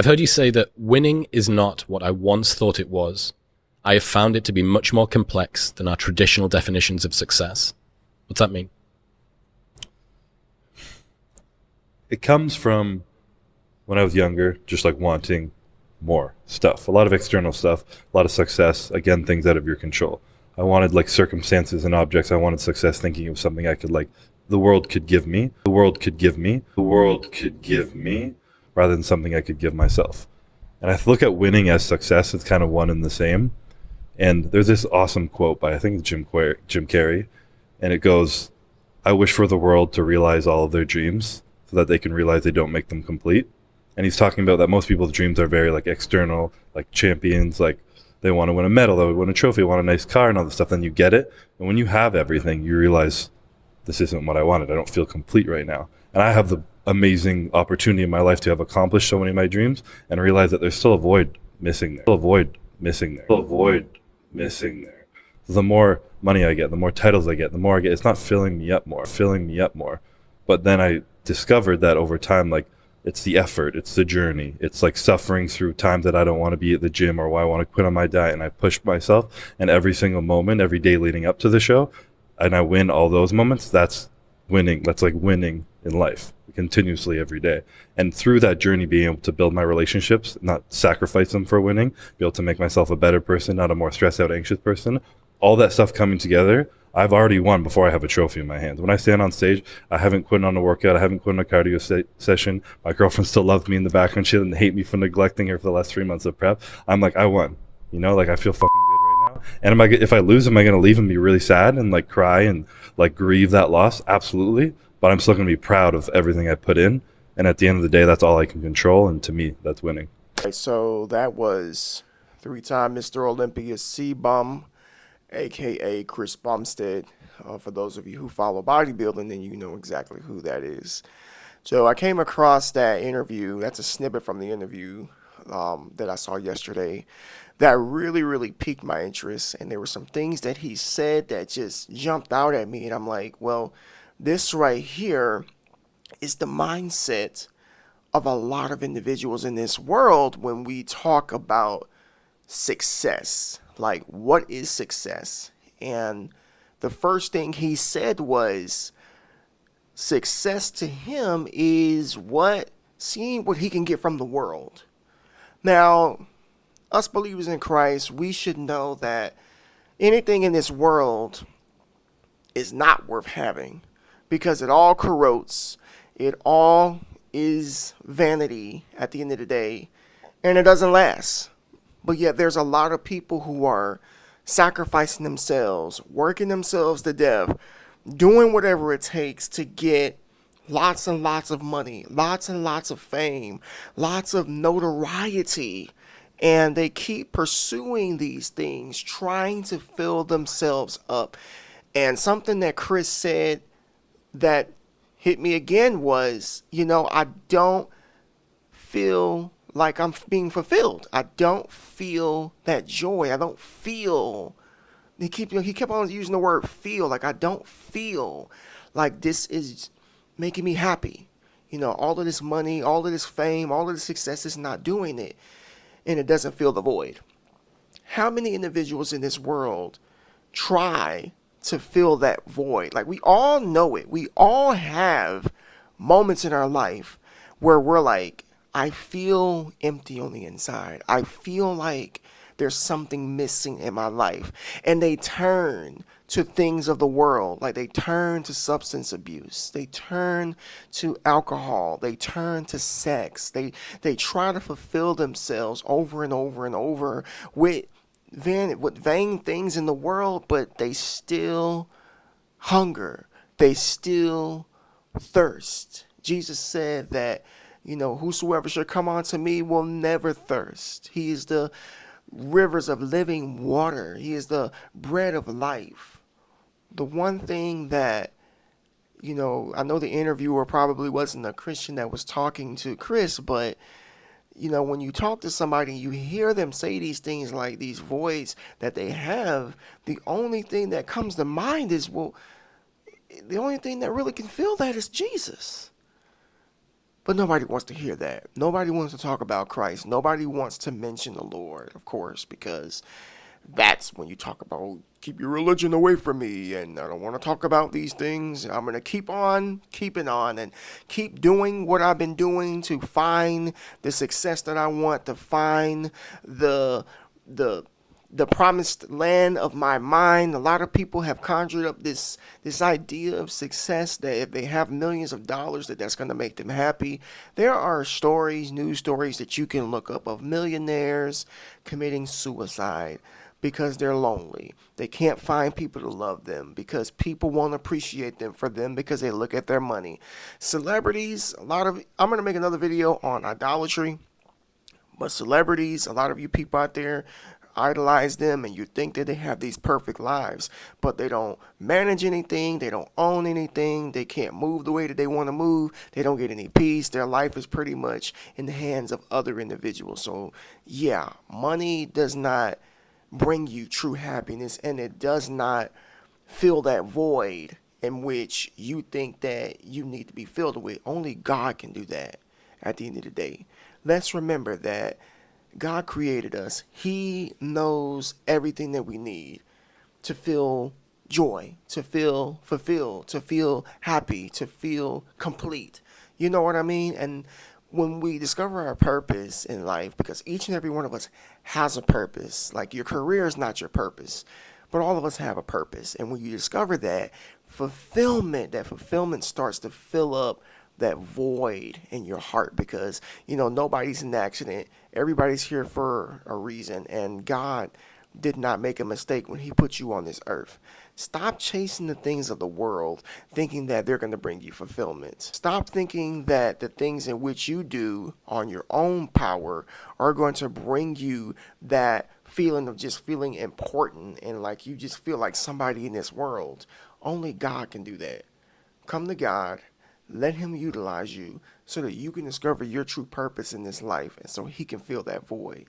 I've heard you say that winning is not what I once thought it was. I have found it to be much more complex than our traditional definitions of success. What's that mean? It comes from when I was younger, just like wanting more stuff, a lot of external stuff, a lot of success, again, things out of your control. I wanted like circumstances and objects. I wanted success thinking of something I could like, the world could give me, the world could give me, the world could give me, rather than something I could give myself. And I look at winning as success. It's kind of one and the same. And there's this awesome quote by, I think, Jim Carrey. And it goes, I wish for the world to realize all of their dreams so that they can realize they don't make them complete. And he's talking about that most people's dreams are very like external, like champions, like they want to win a medal, they win a trophy, want a nice car and all this stuff. Then you get it. And when you have everything, you realize this isn't what I wanted. I don't feel complete right now. And I have the amazing opportunity in my life to have accomplished so many of my dreams and realize that there's still a void missing there. Still a void missing there. Still a void missing there. The more money I get, the more titles I get, the more I get, it's not filling me up more. But then I discovered that over time, like, it's the effort, it's the journey. It's like suffering through times that I don't want to be at the gym or why I want to quit on my diet, and I push myself. And every single moment, every day leading up to the show, and I win all those moments, that's winning. That's like winning in life continuously every day. And through that journey, being able to build my relationships, not sacrifice them for winning, be able to make myself a better person, not a more stressed out, anxious person, all that stuff coming together, I've already won before I have a trophy in my hands. When I stand on stage, I haven't quit on a workout. I haven't quit on a cardio session. My girlfriend still loves me in the background. She doesn't hate me for neglecting her for the last 3 months of prep. I'm like, I won. You know, like I feel fucking good right now. And if I lose, am I going to leave and be really sad and like cry and like grieve that loss? Absolutely. But I'm still going to be proud of everything I put in. And at the end of the day, that's all I can control. And to me, that's winning. Okay, so that was three-time Mr. Olympia Cbum, aka Chris Bumstead. For those of you who follow bodybuilding, then you know exactly who that is. So I came across that interview. That's a snippet from the interview that I saw yesterday that really, really piqued my interest. And there were some things that he said that just jumped out at me. And I'm like, well, this right here is the mindset of a lot of individuals in this world when we talk about success. Like, what is success? And the first thing he said was success to him is seeing what he can get from the world. Now, us believers in Christ, we should know that anything in this world is not worth having because it all corrodes. It all is vanity at the end of the day, and it doesn't last. But yet there's a lot of people who are sacrificing themselves, working themselves to death, doing whatever it takes to get lots and lots of money, lots and lots of fame, lots of notoriety. And they keep pursuing these things, trying to fill themselves up. And something that Chris said that hit me again was, I don't feel like I'm being fulfilled. I don't feel that joy. I don't feel. He kept on using the word feel. Like, I don't feel like this is making me happy. All of this money, all of this fame, all of this success is not doing it. And it doesn't fill the void. How many individuals in this world try to fill that void? Like, we all know it. We all have moments in our life where we're like, I feel empty on the inside. I feel like there's something missing in my life. And they turn to things of the world. Like, they turn to substance abuse. They turn to alcohol. They turn to sex. They try to fulfill themselves over and over and over with vain things in the world, but they still hunger. They still thirst. Jesus said that, whosoever shall come unto me will never thirst. He is the rivers of living water. He is the bread of life. The one thing that, I know the interviewer probably wasn't a Christian that was talking to Chris, but, when you talk to somebody, you hear them say these things like these voids that they have, the only thing that comes to mind is, well, the only thing that really can fill that is Jesus. But nobody wants to hear that. Nobody wants to talk about Christ. Nobody wants to mention the Lord, of course, because that's when you talk about, oh, keep your religion away from me, and I don't want to talk about these things. I'm going to keep on keeping on and keep doing what I've been doing to find the success that I want, to find the the promised land of my mind. A lot of people have conjured up this idea of success, that if they have millions of dollars, that's going to make them happy. There are stories, news stories that you can look up of millionaires committing suicide because they're lonely. They can't find people to love them because people won't appreciate them for them because they look at their money. Celebrities, I'm going to make another video on idolatry, but celebrities, a lot of you people out there idolize them and you think that they have these perfect lives, but they don't manage anything, they don't own anything, they can't move the way that they want to move, they don't get any peace. Their life is pretty much in the hands of other individuals. So yeah, money does not bring you true happiness, and it does not fill that void in which you think that you need to be filled with. Only God can do that at the end of the day. Let's remember that God created us. He knows everything that we need to feel joy, to feel fulfilled, to feel happy, to feel complete. You know what I mean? And when we discover our purpose in life, because each and every one of us has a purpose, like your career is not your purpose, but all of us have a purpose. And when you discover that fulfillment starts to fill up that void in your heart, because nobody's an accident. Everybody's here for a reason, and God did not make a mistake when he put you on this earth. Stop chasing the things of the world thinking that they're going to bring you fulfillment. Stop thinking that the things in which you do on your own power are going to bring you that feeling of just feeling important and like you just feel like somebody in this world. Only God can do that. Come to God. Let him utilize you so that you can discover your true purpose in this life, and so he can fill that void.